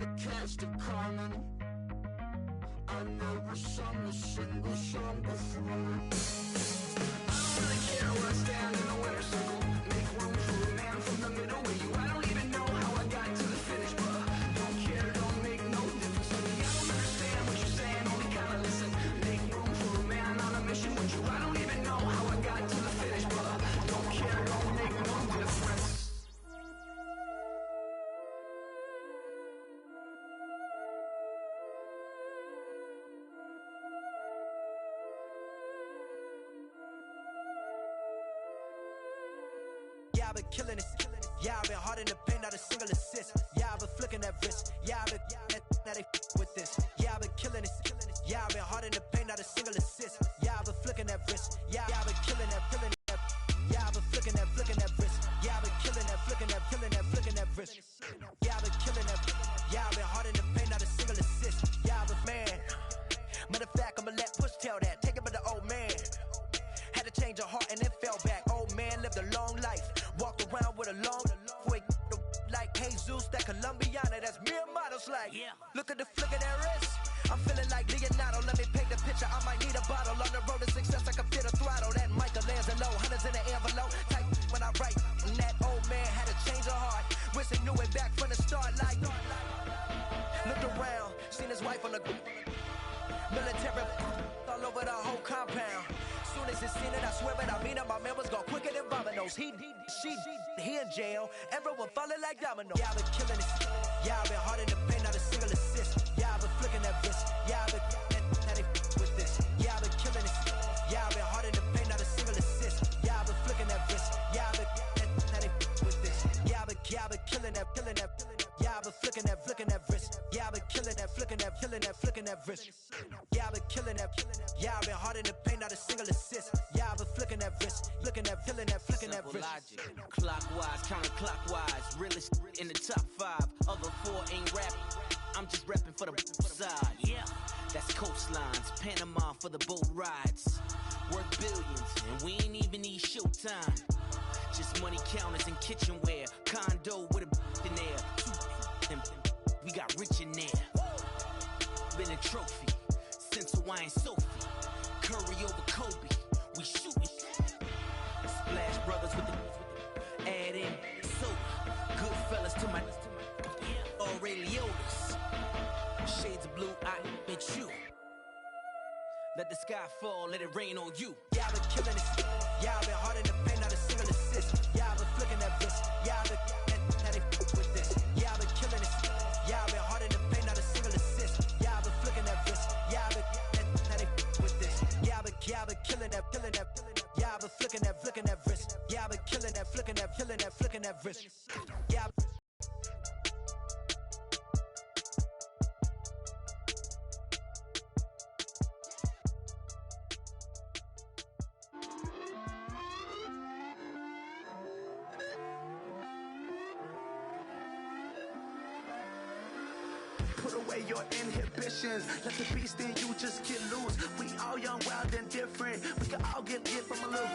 the cast of Carmen. I never sung a single song before. I don't really care where I stand in the winner's circle. Make room for a man from the middle with you. I don't even know how I got to the finish, but don't care, don't make no difference to me. I don't understand what you're saying, only kinda listen. Make room for a man on a mission with you. I don't even know how I got to the finish, but don't care, don't make no difference. Yeah, I've been killing it. Yeah, I've been hard in the paint, not a single assist. Yeah, I've been flicking that wrist. Yeah, I've been now they with this. Yeah, I've been killing it. Yeah, I've been hard in the paint, not a single assist. Yeah, I've been flicking that wrist. Yeah, I've been killing that. Yeah, I've been flicking that wrist. Yeah, I've been killing that, flicking that wrist. Yeah, I've been killing that. Yeah, I've been hard in the paint, not a single assist. Yeah, I've been man. Matter of fact, I'ma let Push tell that. Take it with the old man. Had to change her heart and then fell back. Old man lived a long life. Walked around with a long way like Jesus, that Colombiana. That's mere models like. Yeah. Look at the flick of that wrist. I'm feeling like Leonardo. Let me paint the picture. I might need a bottle. On the road to success, I can fit a throttle. That Michelangelo, hundreds in the envelope. Type when I write. And that old man had to change her heart. Wish he knew it back from the start. Like looked around, seen his wife on the military all over the whole compound. Soon as he seen it, I swear it, I mean it. My man was gone quicker than Domino's. He in jail. Everyone falling like dominoes. Yeah, I've been killing it. Yeah, I've been hard in the paint, not a single assist. Yeah, I've been flicking that wrist. Yeah, I've been now they with this. Yeah, I've been killing it. Yeah, I've been hard in the paint, not a single assist. Yeah, I've been flicking that wrist. Yeah, I've been now they with this. Yeah, I've been killing that. Yeah, I've been flicking that wrist. Yeah, I've been killing that, flicking that wrist. Yeah, I've been killing that. Yeah, I've been hard in the paint, not a single assist. Yeah, I've been flicking that wrist, flicking that wrist. Logic, clockwise, counterclockwise, realest in the top 5. Other 4 ain't rap. I'm just repping for the side. Yeah, that's coastlines, Panama for the boat rides. Worth billions, and we ain't even need showtime. Just money counters and kitchenware. Condo with a in there. We got rich in there. Been a trophy since Hawaiian Sophie. Curry over Kobe. We shooting. Splash Brothers with the add in soda. Goodfellas to my Aureliotas. Shades of blue, I admit you. Let the sky fall, let it rain on you. Yeah, I've been killing it. Yeah, I've been hard in the paint, not a single assist. Yeah, I've been flicking that wrist. Yeah, I've been now they with this. Yeah, I've been killing it. Yeah, I've been hard in the paint, not a single assist. Yeah, I've been flicking that wrist. Yeah, I've been now they with this. Yeah, I've been killing that. Yeah, I've been flicking that wrist. Yeah, I've been killing that, flicking that wrist. Yeah. Put away your inhibitions. Let the beast in you just get loose. We all young, wild, and different. We can all get lit from a little.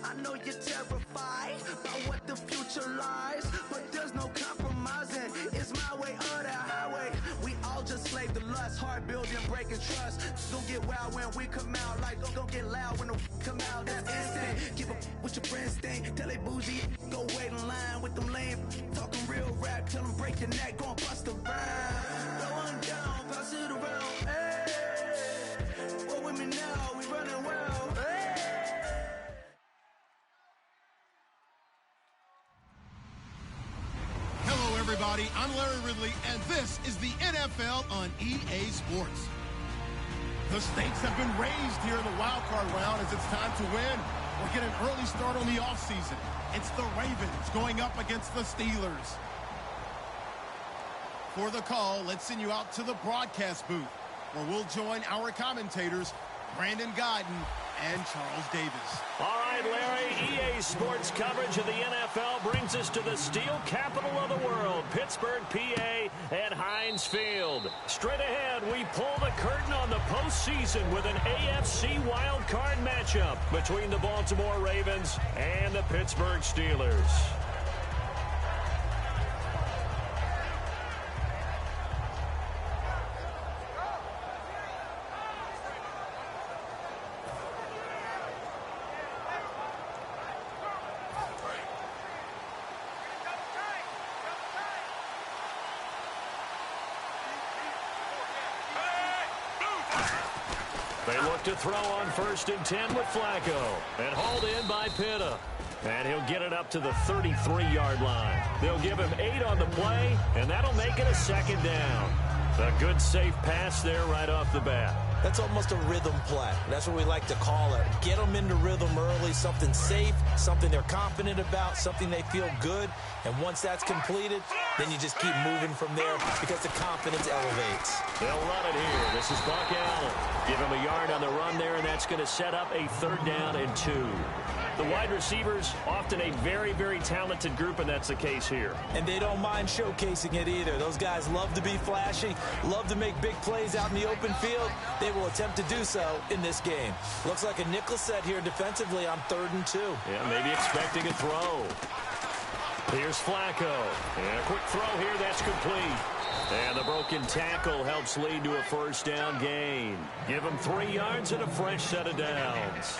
I know you're terrified about what the future lies, but there's no compromising. It's my way or the highway. We all just slave to lust, hard building, breaking trust. Don't get wild when we come out. Like don't get loud when the come out. That's instant. Give up what your friends think. Tell they bougie, go wait in line with them lame. Talking real rap, tell them break your neck, go and bust a rhyme. Going down, pass it around, hey. What with me now, we running wild, hey. Hello everybody, I'm Larry Ridley, and this is the NFL on EA Sports. The stakes have been raised here in the wild card round as it's time to win or get an early start on the offseason. It's the Ravens going up against the Steelers. For the call, let's send you out to the broadcast booth, where we'll join our commentators, Brandon Guyton and Charles Davis. All right, Larry, EA Sports coverage of the NFL brings us to the steel capital of the world, Pittsburgh, PA, at Heinz Field. Straight ahead, we pull the curtain on the postseason with an AFC wildcard matchup between the Baltimore Ravens and the Pittsburgh Steelers. They look to throw on 1st and 10 with Flacco. And hauled in by Pitta. And he'll get it up to the 33-yard line. They'll give him 8 on the play, and that'll make it a 2nd down. A good, safe pass there right off the bat. That's almost a rhythm play. That's what we like to call it. Get them into rhythm early, something safe, something they're confident about, something they feel good. And once that's completed, then you just keep moving from there because the confidence elevates. They'll run it here. This is Buck Allen. Give him a yard on the run there, and that's going to set up a 3rd down and 2. The wide receivers, often a very, very talented group, and that's the case here. And they don't mind showcasing it either. Those guys love to be flashy, love to make big plays out in the open field. They will attempt to do so in this game. Looks like a nickel set here defensively on 3rd and 2. Yeah, maybe expecting a throw. Here's Flacco. And a quick throw here, that's complete. And the broken tackle helps lead to a 1st down gain. Give them 3 yards and a fresh set of downs.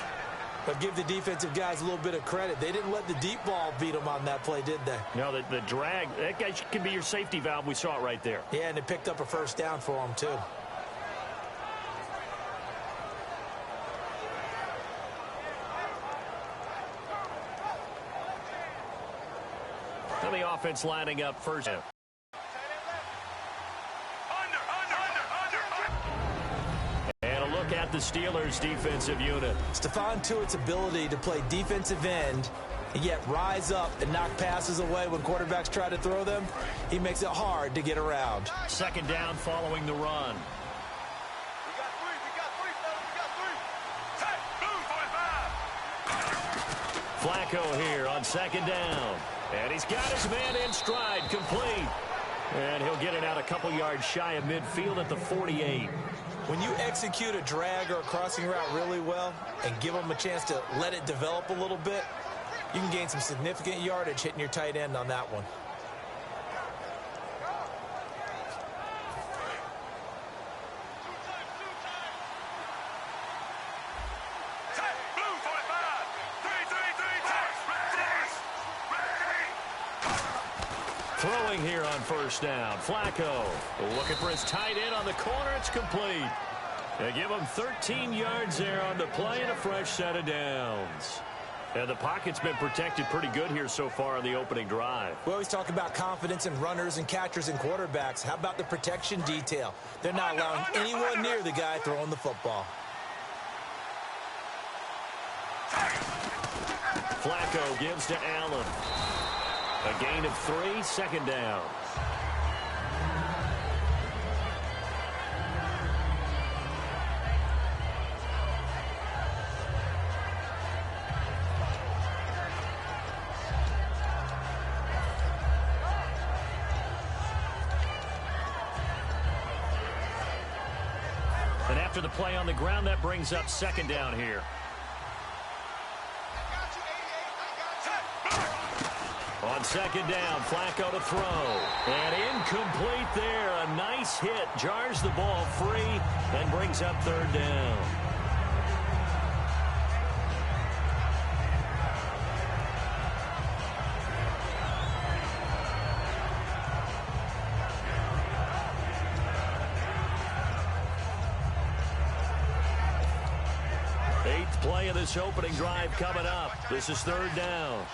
But give the defensive guys a little bit of credit. They didn't let the deep ball beat them on that play, did they? No, the drag, that guy can be your safety valve. We saw it right there. Yeah, and it picked up a 1st down for them, too. And the offense lining up first. At the Steelers' defensive unit. Stephon Tuitt's ability to play defensive end and yet rise up and knock passes away when quarterbacks try to throw them, he makes it hard to get around. 2nd down following the run. We got three, Flacco here on 2nd down. And he's got his man in stride, complete. And he'll get it out a couple yards shy of midfield at the 48. When you execute a drag or a crossing route really well and give them a chance to let it develop a little bit, you can gain some significant yardage hitting your tight end on that one. Throwing here on 1st down. Flacco looking for his tight end on the corner. It's complete. They give him 13 yards there on the play and a fresh set of downs. And the pocket's been protected pretty good here so far on the opening drive. We always talk about confidence in runners and catchers and quarterbacks. How about the protection detail? They're not allowing anyone near the guy throwing the football. Flacco gives to Allen. A gain of 3, 2nd down. And after the play on the ground, that brings up 2nd down here. On 2nd down, Flacco to throw. And incomplete there. A nice hit. Jars the ball free and brings up 3rd down. Eighth play of this opening drive coming up. This is 3rd down.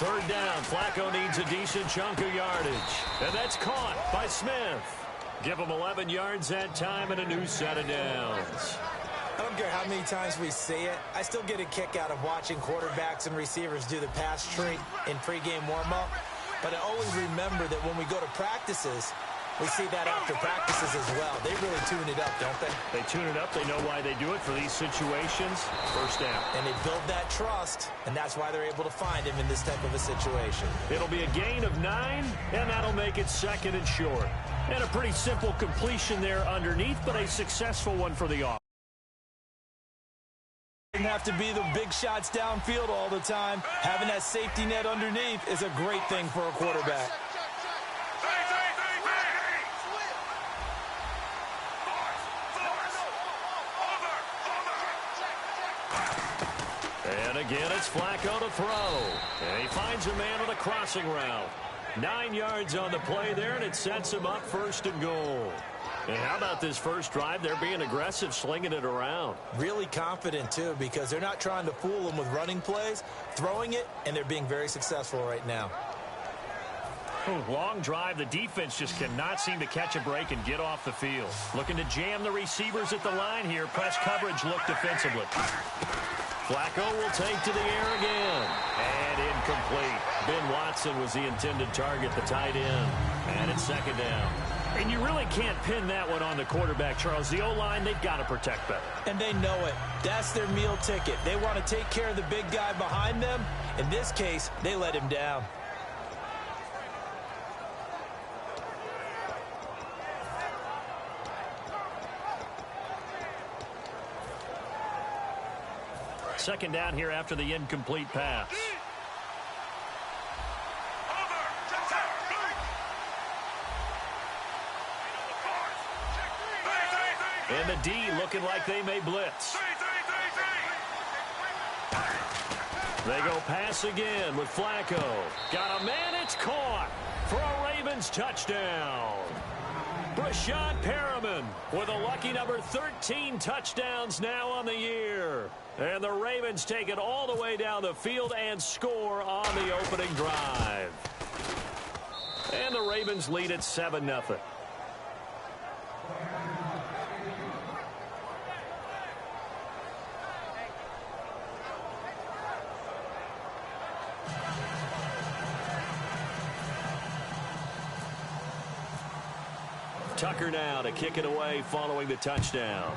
3rd down. Flacco needs a decent chunk of yardage. And that's caught by Smith. Give him 11 yards that time and a new set of downs. I don't care how many times we say it. I still get a kick out of watching quarterbacks and receivers do the pass treat in pregame warm-up. But I always remember that when we go to practices, we see that after practices as well. They really tune it up, don't they? They tune it up. They know why they do it for these situations. 1st down. And they build that trust, and that's why they're able to find him in this type of a situation. It'll be a gain of 9, and that'll make it 2nd and short. And a pretty simple completion there underneath, but a successful one for the offense. Doesn't have to be the big shots downfield all the time. Having that safety net underneath is a great thing for a quarterback. And again, it's Flacco to throw. And he finds a man on a crossing route. 9 yards on the play there, and it sets him up 1st and goal. And how about this first drive? They're being aggressive, slinging it around. Really confident, too, because they're not trying to fool them with running plays, throwing it, and they're being very successful right now. Long drive. The defense just cannot seem to catch a break and get off the field. Looking to jam the receivers at the line here. Press coverage look defensively. Flacco will take to the air again. And incomplete. Ben Watson was the intended target, the tight end. And it's 2nd down. And you really can't pin that one on the quarterback, Charles. The O-line, they've got to protect better. And they know it. That's their meal ticket. They want to take care of the big guy behind them. In this case, they let him down. Second down here after the incomplete pass. And the D looking like they may blitz. They go pass again with Flacco. Got a man, it's caught for a Ravens touchdown. Brashad Perriman with a lucky number 13 touchdowns now on the year. And the Ravens take it all the way down the field and score on the opening drive. And the Ravens lead at 7-0. Tucker now to kick it away following the touchdown.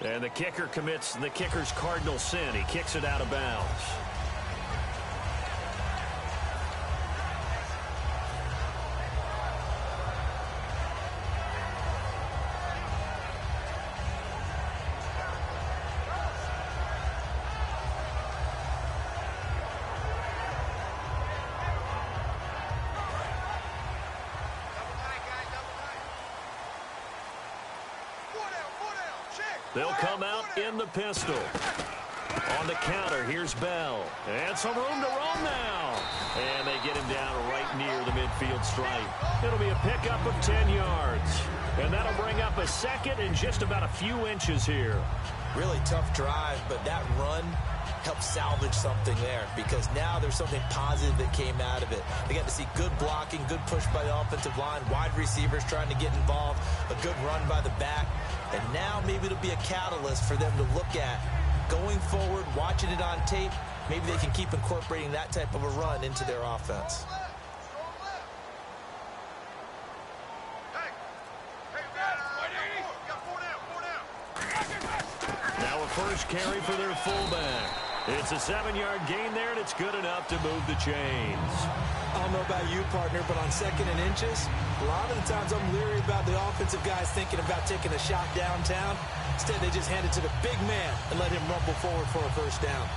And the kicker commits the kicker's cardinal sin. He kicks it out of bounds. They'll come out in the pistol. On the counter, here's Bell. And some room to roam now. And they get him down right near the midfield stripe. It'll be a pickup of 10 yards. And that'll bring up a second and just about a few inches here. Really tough drive, but that run helped salvage something there because now there's something positive that came out of it. They got to see good blocking, good push by the offensive line, wide receivers trying to get involved, a good run by the back. And now maybe it'll be a catalyst for them to look at going forward, watching it on tape. Maybe they can keep incorporating that type of a run into their offense. Now a first carry for their fullback. It's a 7-yard gain there, and it's good enough to move the chains. I don't know about you, partner, but on 2nd and inches, a lot of the times I'm leery about the offensive guys thinking about taking a shot downtown. Instead, they just hand it to the big man and let him rumble forward for a first down.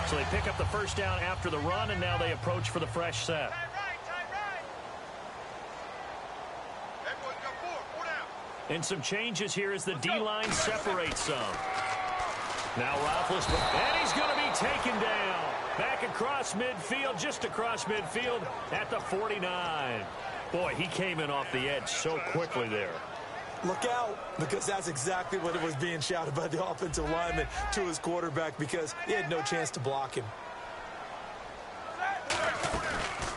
So they pick up the first down after the run, and now they approach for the fresh set. And some changes here as the D-line separates some. Now Roethlisberger, and he's going to be taken down. Back across midfield, just across midfield at the 49. Boy, he came in off the edge so quickly there. Look out, because that's exactly what it was being shouted by the offensive lineman to his quarterback because he had no chance to block him.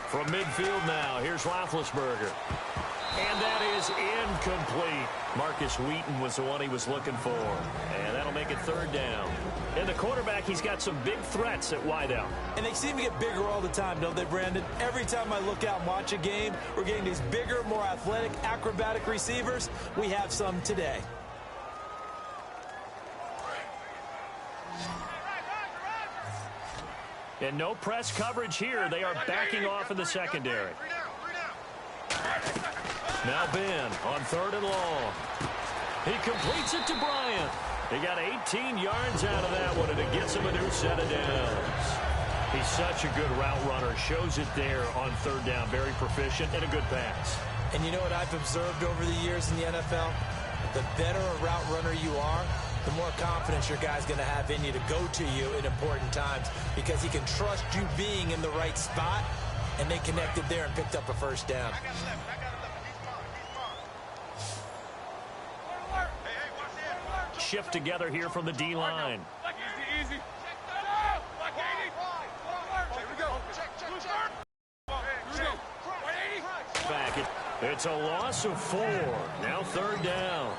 From midfield now, here's Roethlisberger. And that is incomplete. Marcus Wheaton was the one he was looking for. And that'll make it 3rd down. And the quarterback, he's got some big threats at wideout. And they seem to get bigger all the time, don't they, Brandon? Every time I look out and watch a game, we're getting these bigger, more athletic, acrobatic receivers. We have some today. And no press coverage here. They are backing off in the secondary. Now Ben on 3rd and long. He completes it to Bryant. He got 18 yards out of that one, and it gets him a new set of downs. He's such a good route runner. Shows it there on 3rd down. Very proficient and a good pass. And you know what I've observed over the years in the NFL? the better a route runner you are, the more confidence your guy's going to have in you to go to you in important times because he can trust you being in the right spot, and they connected there and picked up a first down. Shift together here from the D-line. Easy. Back. It's a loss of 4. Now third down.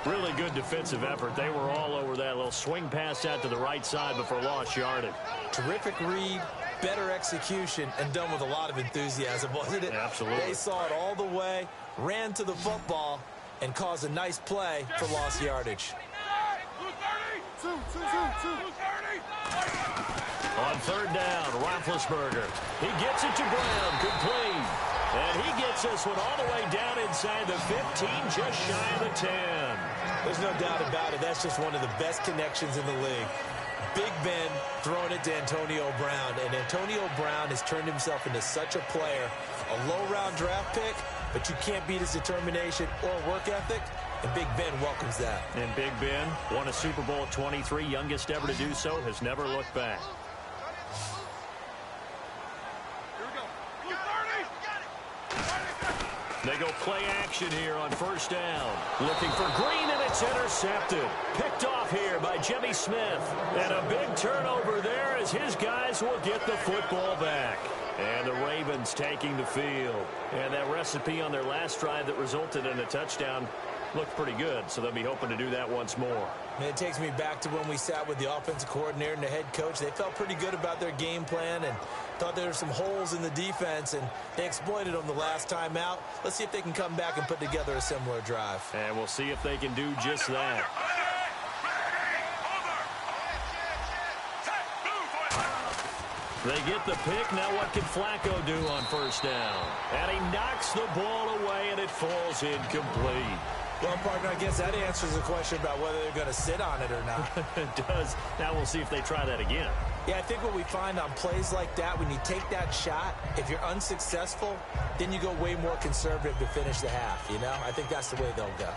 Really good defensive effort. They were all over that little swing pass out to the right side before lost yardage. Terrific read, better execution, and done with a lot of enthusiasm, wasn't it? Absolutely. They saw it all the way, ran to the football, and caused a nice play for lost yardage. On third down, Roethlisberger. He gets it to Brown, complete. And he gets this one all the way down inside the 15, just shy of the 10. There's no doubt about it. That's just one of the best connections in the league. Big Ben throwing it to Antonio Brown. And Antonio Brown has turned himself into such a player. A low-round draft pick, but you can't beat his determination or work ethic. And Big Ben welcomes that. And Big Ben won a Super Bowl at 23, youngest ever to do so, has never looked back. They go play action here on first down. Looking for Green, and it's intercepted. Picked off here by Jimmy Smith. And a big turnover there as his guys will get the football back. And the Ravens taking the field. And that recipe on their last drive that resulted in a touchdown looked pretty good, so they'll be hoping to do that once more. And it takes me back to when we sat with the offensive coordinator and the head coach. They felt pretty good about their game plan and thought there were some holes in the defense, and they exploited them the last time out. Let's see if they can come back and put together a similar drive. And we'll see if they can do just that. They get the pick. Now what can Flacco do on first down? And he knocks the ball away, and it falls incomplete. Well, partner, I guess that answers the question about whether they're going to sit on it or not. It does. Now we'll see if they try that again. Yeah, I think what we find on plays like that, when you take that shot, if you're unsuccessful, then you go way more conservative to finish the half, you know? I think that's the way they'll go.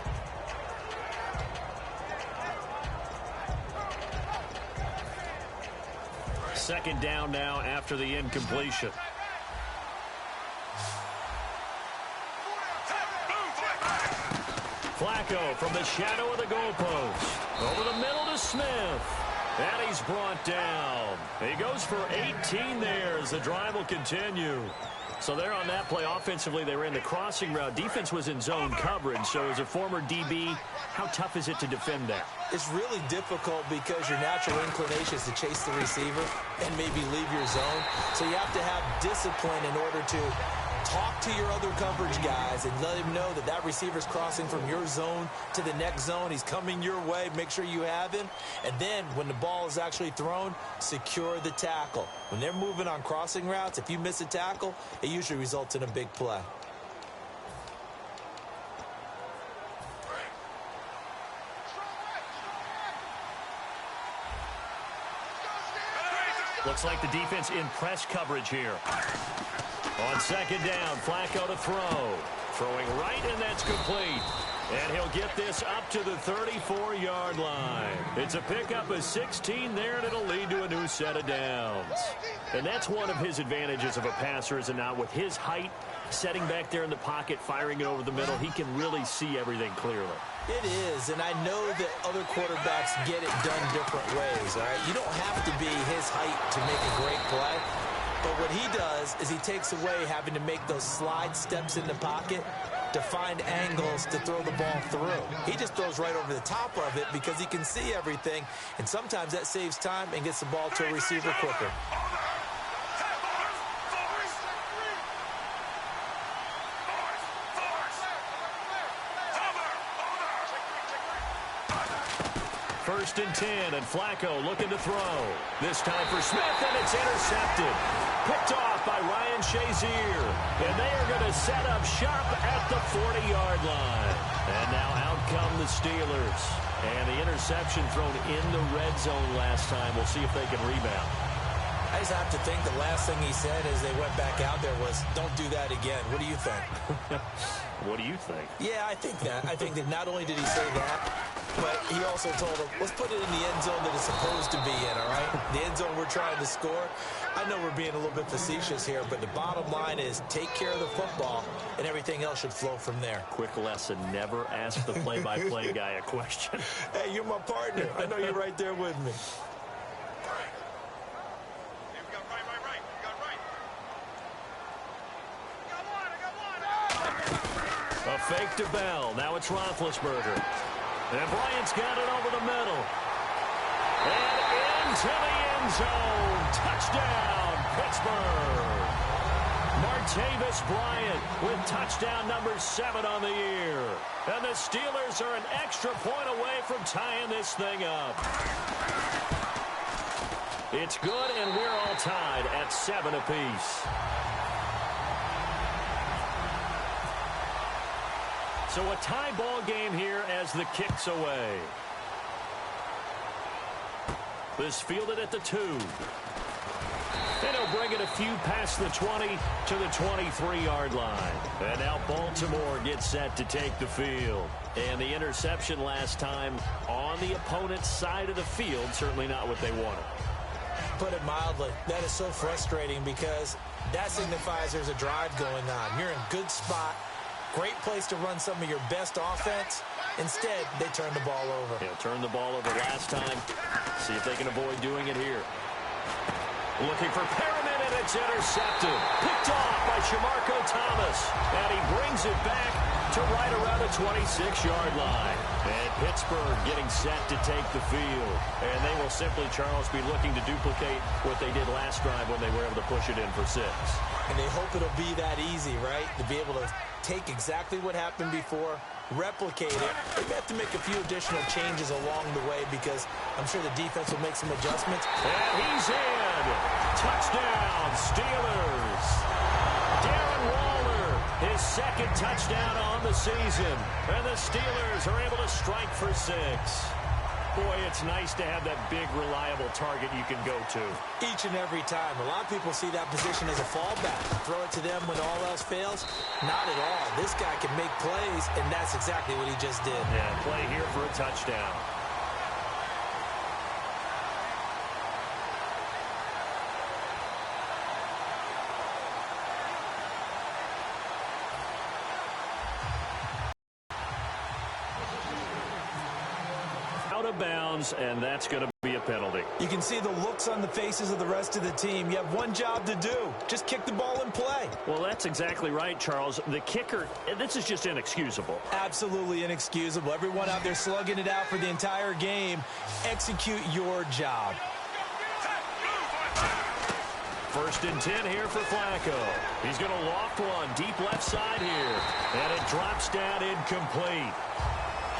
Second down now after the incompletion. Flacco from the shadow of the goalpost. Over the middle to Smith. And he's brought down. He goes for 18 there as the drive will continue. So they're on that play. Offensively, they ran the crossing route. Defense was in zone coverage. So as a former DB, how tough is it to defend that? It's really difficult because your natural inclination is to chase the receiver and maybe leave your zone. So you have to have discipline in order to talk to your other coverage guys and let him know that that receiver's crossing from your zone to the next zone. He's coming your way. Make sure you have him. And then when the ball is actually thrown, secure the tackle. When they're moving on crossing routes, if you miss a tackle, it usually results in a big play. Looks like the defense in press coverage here. On second down, Flacco to throw. Throwing right, and that's complete. And he'll get this up to the 34-yard line. It's a pickup of 16 there, and it'll lead to a new set of downs. And that's one of his advantages of a passer, is it not? With his height, setting back there in the pocket, firing it over the middle, he can really see everything clearly. It is, and I know that other quarterbacks get it done different ways, all right? You don't have to be his height to make a great play. But what he does is he takes away having to make those slide steps in the pocket to find angles to throw the ball through. He just throws right over the top of it because he can see everything, and sometimes that saves time and gets the ball to a receiver quicker. First and 10, and Flacco looking to throw. This time for Smith, and it's intercepted. Picked off by Ryan Shazier. And they are going to set up shop at the 40-yard line. And now out come the Steelers. And the interception thrown in the red zone last time. We'll see if they can rebound. I just have to think the last thing he said as they went back out there was, don't do that again. What do you think? What do you think? Yeah, I think that. I think that not only did he say that, but he also told him, let's put it in the end zone that it's supposed to be in, all right? The end zone we're trying to score. I know we're being a little bit facetious here, but the bottom line is take care of the football, and everything else should flow from there. Quick lesson, never ask the play-by-play guy a question. Hey, you're my partner. I know you're right there with me. A fake to Bell. Now it's Roethlisberger. And Bryant's got it over the middle. And into the end zone. Touchdown, Pittsburgh. Martavis Bryant with touchdown number 7 on the year. And the Steelers are an extra point away from tying this thing up. It's good, and we're all tied at 7 apiece. So a tie ball game here as the kick's away. This fielded at the 2. And he'll bring it a few past the 20 to the 23-yard line. And now Baltimore gets set to take the field. And the interception last time on the opponent's side of the field, certainly not what they wanted. Put it mildly, that is so frustrating because that signifies there's a drive going on. You're in a good spot. Great place to run some of your best offense. Instead, they turn the ball over. Yeah, turned the ball over last time. See if they can avoid doing it here. Looking for Perriman, and it's intercepted. Picked off by Shamarko Thomas. And he brings it back to right around the 26-yard line. And Pittsburgh getting set to take the field. And they will simply, Charles, be looking to duplicate what they did last drive when they were able to push it in for 6. And they hope it'll be that easy, right? To be able to take exactly what happened before, replicate it. They have to make a few additional changes along the way because I'm sure the defense will make some adjustments. And he's in. Touchdown, Steelers. Darren Waller, his second touchdown on the season. And the Steelers are able to strike for 6. Boy, it's nice to have that big, reliable target you can go to. Each and every time. A lot of people see that position as a fallback. Throw it to them when all else fails. Not at all. This guy can make plays, and that's exactly what he just did. Yeah, play here for a touchdown. Out of bounds, and that's going to be a penalty. You can see the looks on the faces of the rest of the team. You have one job to do. Just kick the ball and play. Well, that's exactly right, Charles. The kicker, this is just inexcusable. Absolutely inexcusable. Everyone out there slugging it out for the entire game. Execute your job. First and 10 here for Flacco. He's going to loft one deep left side here. And it drops down incomplete.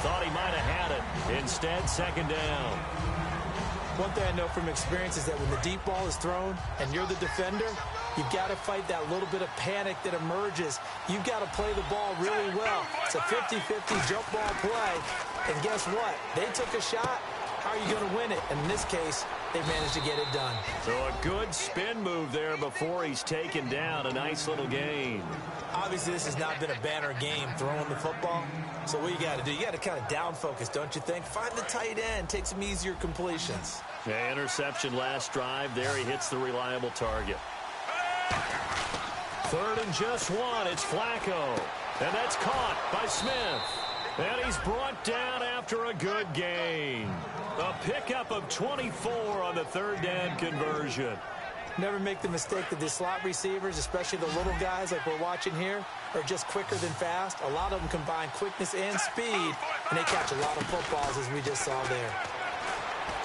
Thought he might have had it. Instead, second down. One thing I know from experience is that when the deep ball is thrown and you're the defender, you've got to fight that little bit of panic that emerges. You've got to play the ball really well. It's a 50-50 jump ball play. And guess what? They took a shot. How are you going to win it? And in this case, they managed to get it done. So a good spin move there before he's taken down. A nice little gain. Obviously, this has not been a banner game throwing the football. So what you got to do, you got to kind of down focus, don't you think? Find the tight end. Take some easier completions. Yeah, interception last drive. There he hits the reliable target. Third and just 1. It's Flacco. And that's caught by Smith. And he's brought down after a good gain. A pickup of 24 on the third down conversion. Never make the mistake that the slot receivers, especially the little guys like we're watching here, are just quicker than fast. A lot of them combine quickness and speed, and they catch a lot of footballs, as we just saw there.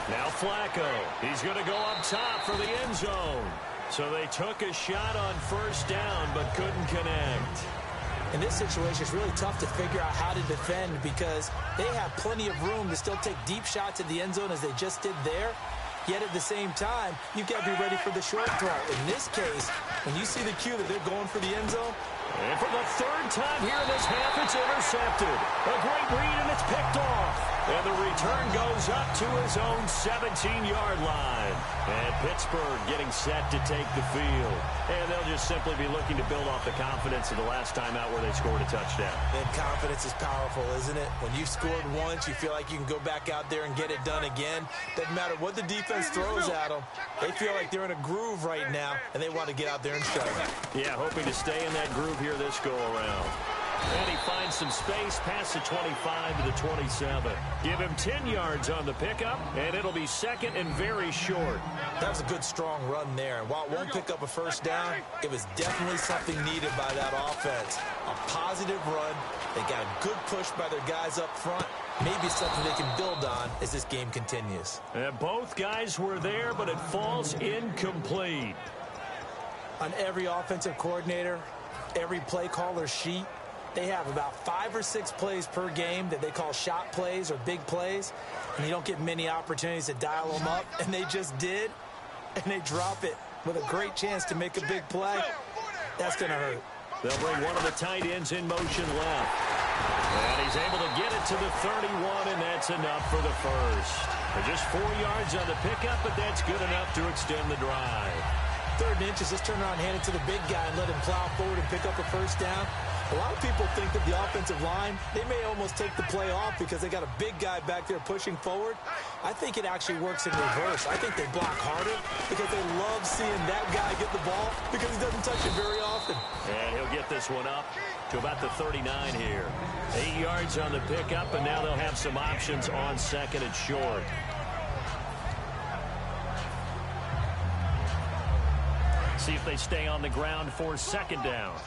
Now Flacco. He's going to go up top for the end zone. So they took a shot on first down, but couldn't connect. In this situation, it's really tough to figure out how to defend because they have plenty of room to still take deep shots at the end zone as they just did there. Yet at the same time, you've got to be ready for the short throw. In this case, when you see the cue that they're going for the end zone. And for the third time here in this half, it's intercepted. A great read, and it's picked off. And the return goes up to his own 17-yard line. And Pittsburgh getting set to take the field. And they'll just simply be looking to build off the confidence of the last time out where they scored a touchdown. And confidence is powerful, isn't it? When you've scored once, you feel like you can go back out there and get it done again. Doesn't matter what the defense throws at them. They feel like they're in a groove right now, and they want to get out there and show it. Yeah, hoping to stay in that groove here this go-around. And he finds some space past the 25 to the 27. Give him 10 yards on the pickup, and it'll be second and very short. That was a good, strong run there. And while it won't pick up a first down, it was definitely something needed by that offense. A positive run. They got a good push by their guys up front. Maybe something they can build on as this game continues. And both guys were there, but it falls incomplete. On every offensive coordinator, every play caller sheet, they have about 5 or 6 plays per game that they call shot plays or big plays, and you don't get many opportunities to dial them up, and they just did, and they drop it with a great chance to make a big play. That's going to hurt. They'll bring one of the tight ends in motion left. And he's able to get it to the 31, and that's enough for the first. Just 4 yards on the pickup, but that's good enough to extend the drive. 3rd and inches, let's turn around and hand it to the big guy and let him plow forward and pick up a first down. A lot of people think that the offensive line, they may almost take the play off because they got a big guy back there pushing forward. I think it actually works in reverse. I think they block harder because they love seeing that guy get the ball because he doesn't touch it very often. And he'll get this one up to about the 39 here. 8 yards on the pickup, and now they'll have some options on second and short. See if they stay on the ground for second down.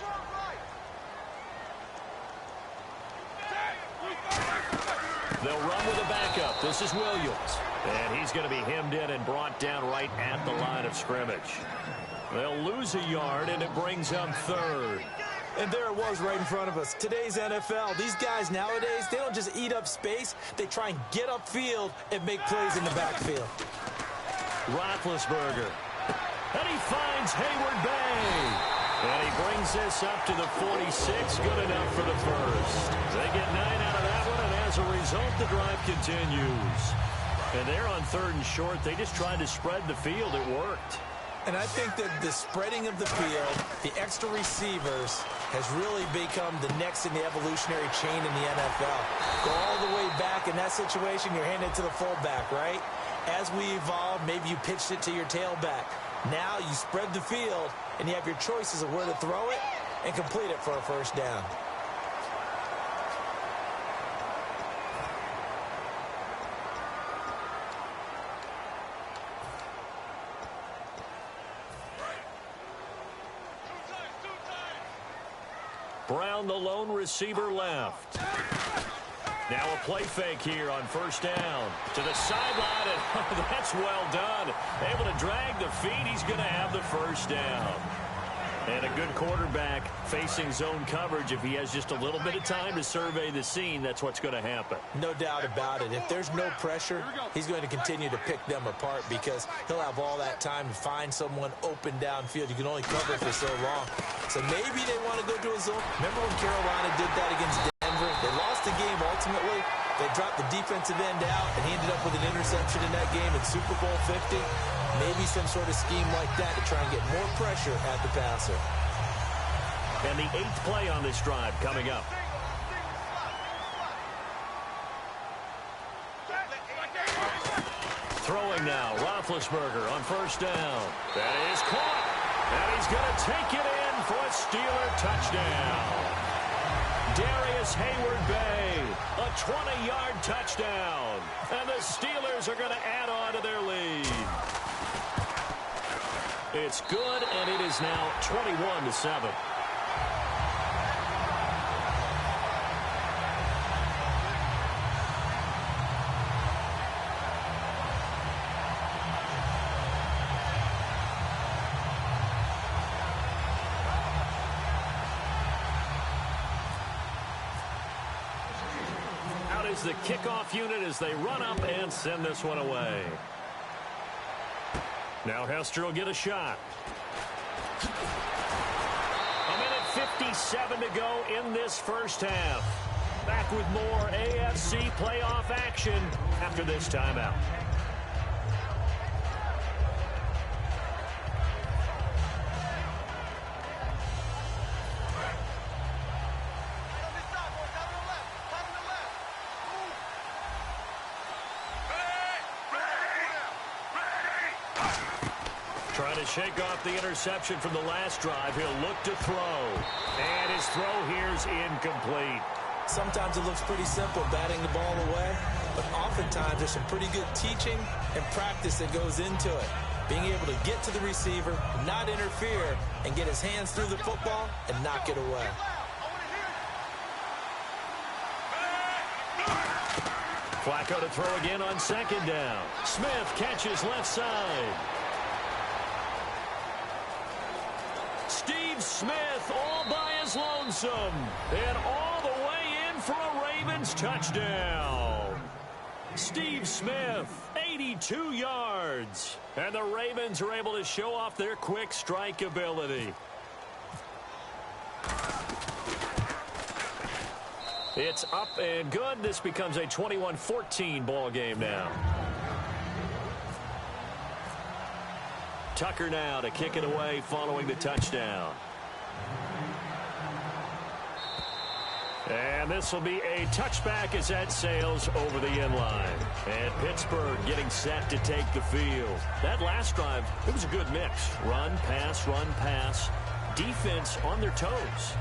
They'll run with a backup. This is Williams. And he's going to be hemmed in and brought down right at the line of scrimmage. They'll lose a yard, and it brings up 3rd. And there it was right in front of us. Today's NFL, these guys nowadays, they don't just eat up space. They try and get upfield and make plays in the backfield. Roethlisberger. And he finds Hayward Bay. And he brings this up to the 46. Good enough for the first. They get 9 out of that one, and as a result, the drive continues. And they're on 3rd and short. They just tried to spread the field. It worked. And I think that the spreading of the field, the extra receivers, has really become the next in the evolutionary chain in the NFL. Go all the way back in that situation, you're handed to the fullback, right? As we evolve, maybe you pitched it to your tailback. Now you spread the field, and you have your choices of where to throw it and complete it for a first down. Brown, the lone receiver, left. Now a play fake here on first down. To the sideline, and oh, that's well done. Able to drag the feet. He's going to have the first down. And a good quarterback facing zone coverage. If he has just a little bit of time to survey the scene, that's what's going to happen. No doubt about it. If there's no pressure, he's going to continue to pick them apart because he'll have all that time to find someone open downfield. You can only cover for so long. So maybe they want to go to a zone. Remember when Carolina did that against Denver? They lost the game ultimately. They dropped the defensive end out, and he ended up with an interception in that game in Super Bowl 50. Maybe some sort of scheme like that to try and get more pressure at the passer. And the 8th play on this drive coming up. Throwing now, Roethlisberger on first down. That is caught. And he's going to take it in for a Steeler touchdown. Darius Hayward-Bay, a 20-yard touchdown. And the Steelers are going to add on to their lead. It's good, and it is now 21-7. Out is the kickoff unit as they run up and send this one away. Now Hester will get a shot. A minute 57 to go in this first half. Back with more AFC playoff action after this timeout. Trying to shake off the interception from the last drive. He'll look to throw. And his throw here's incomplete. Sometimes it looks pretty simple, batting the ball away. But oftentimes there's some pretty good teaching and practice that goes into it. Being able to get to the receiver, not interfere, and get his hands through the football and knock it away. Flacco to throw again on second down. Smith catches left side. Steve Smith all by his lonesome. And all the way in for a Ravens touchdown. Steve Smith, 82 yards. And the Ravens are able to show off their quick strike ability. It's up and good. This becomes a 21-14 ball game now. Tucker now to kick it away following the touchdown. And this will be a touchback as that sails over the end line. And Pittsburgh getting set to take the field. That last drive, it was a good mix. Run, pass, defense on their toes.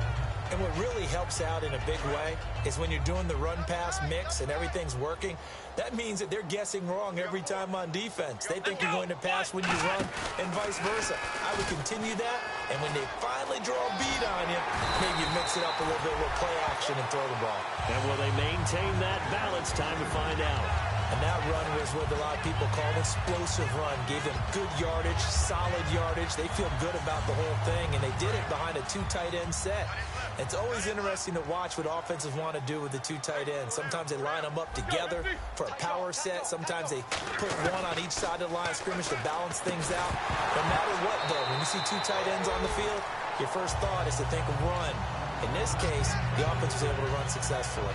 And what really helps out in a big way is when you're doing the run-pass mix and everything's working, that means that they're guessing wrong every time on defense. They think you're going to pass when you run and vice versa. I would continue that, and when they finally draw a beat on you, maybe you mix it up a little bit with play action and throw the ball. And will they maintain that balance? Time to find out. And that run was what a lot of people call an explosive run. Gave them good yardage, solid yardage. They feel good about the whole thing, and they did it behind a two tight end set. It's always interesting to watch what offenses want to do with the two tight ends. Sometimes they line them up together for a power set. Sometimes they put one on each side of the line of scrimmage to balance things out. No matter what, though, when you see two tight ends on the field, your first thought is to think of run. In this case, the offense was able to run successfully.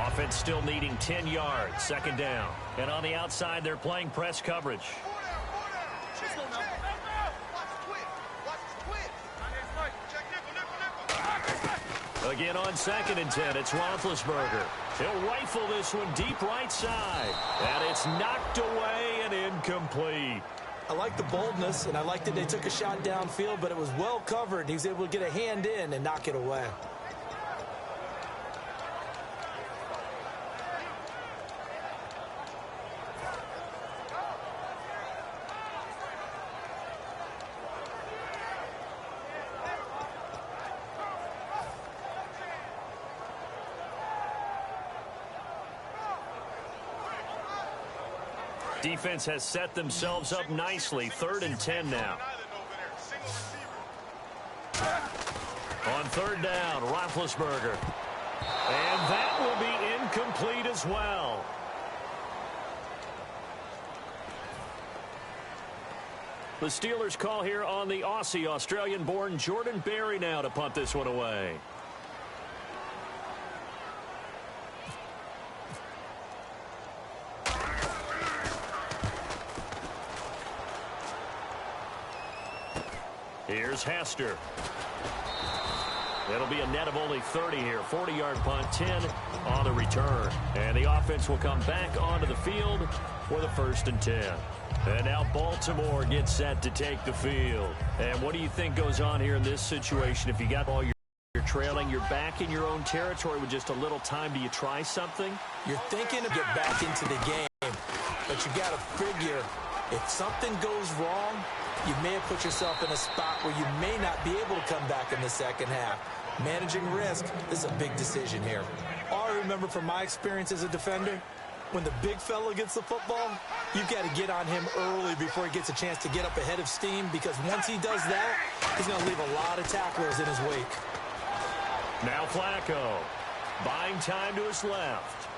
Offense still needing 10 yards, second down. And on the outside, they're playing press coverage. Again on second and 10, it's Roethlisberger. He'll rifle this one deep right side. And it's knocked away and incomplete. I like the boldness, and I like that they took a shot downfield, but it was well covered. He was able to get a hand in and knock it away. Defense has set themselves up nicely. 3rd and 10 now. On 3rd down, Roethlisberger. And that will be incomplete as well. The Steelers call here on the Aussie, Australian-born Jordan Berry now to punt this one away. Here's Hester. It'll be a net of only 30 here. 40-yard punt, 10 on the return. And the offense will come back onto the field for the 1st and 10. And now Baltimore gets set to take the field. And what do you think goes on here in this situation? If you got all you're trailing, you're back in your own territory with just a little time. Do you try something? You're thinking to get back into the game, but you got to figure if something goes wrong, you may have put yourself in a spot where you may not be able to come back in the second half. Managing risk, this is a big decision here. All I remember from my experience as a defender, when the big fella gets the football, you've got to get on him early before he gets a chance to get up ahead of steam, because once he does that, he's going to leave a lot of tacklers in his wake. Now Flacco, buying time to his left.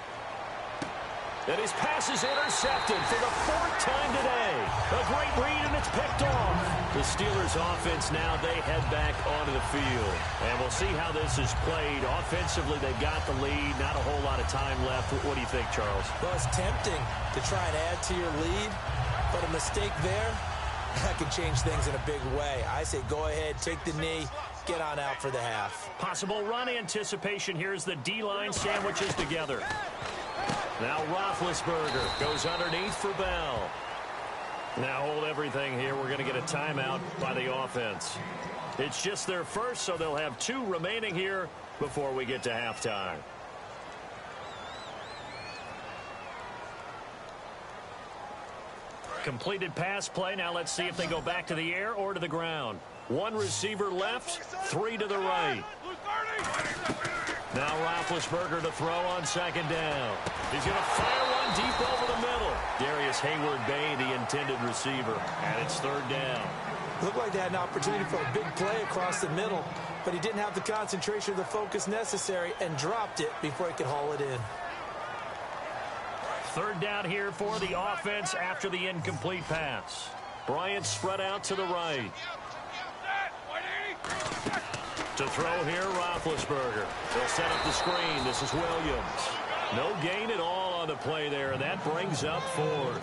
And his pass is intercepted for the 4th time today. A great read, and it's picked off. The Steelers' offense now, they head back onto the field. And we'll see how this is played. Offensively, they've got the lead. Not a whole lot of time left. What do you think, Charles? Well, it's tempting to try and add to your lead, but a mistake there, that can change things in a big way. I say go ahead, take the knee, get on out for the half. Possible run anticipation. Here's the D-line sandwiches together. Now Roethlisberger goes underneath for Bell. Now hold everything here. We're going to get a timeout by the offense. It's just their first, so they'll have 2 remaining here before we get to halftime. Completed pass play. Now let's see if they go back to the air or to the ground. 1 receiver left, 3 to the right. Now Roethlisberger to throw on 2nd down. He's going to fire one deep over the middle. Darius Hayward-Bay, the intended receiver. And it's 3rd down. Looked like they had an opportunity for a big play across the middle, but he didn't have the concentration or the focus necessary and dropped it before he could haul it in. 3rd down here for the offense after the incomplete pass. Bryant spread out to the right. To throw here, Roethlisberger. They'll set up the screen. This is Williams. No gain at all on the play there, and that brings up 4th.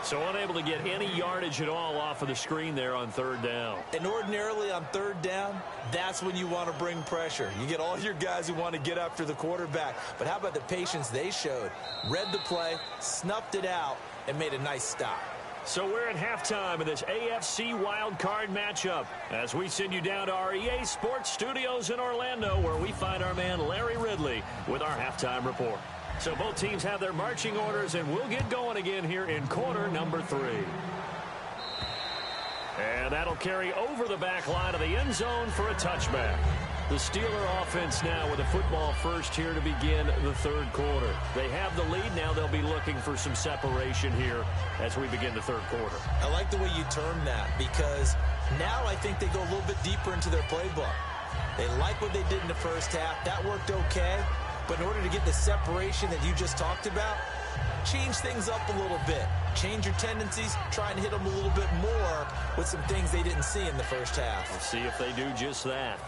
So unable to get any yardage at all off of the screen there on 3rd down. And ordinarily on 3rd down, that's when you want to bring pressure. You get all your guys who want to get after the quarterback. But how about the patience they showed? Read the play, snuffed it out, and made a nice stop. So we're at halftime of this AFC wildcard matchup as we send you down to our EA Sports Studios in Orlando, where we find our man Larry Ridley with our halftime report. So both teams have their marching orders, and we'll get going again here in quarter number 3. And that'll carry over the back line of the end zone for a touchback. The Steeler offense now with a football first here to begin the 3rd quarter. They have the lead. Now they'll be looking for some separation here as we begin the 3rd quarter. I like the way you term that, because now I think they go a little bit deeper into their playbook. They like what they did in the first half. That worked okay. But in order to get the separation that you just talked about, change things up a little bit. Change your tendencies, try and hit them a little bit more with some things they didn't see in the first half. We'll see if they do just that.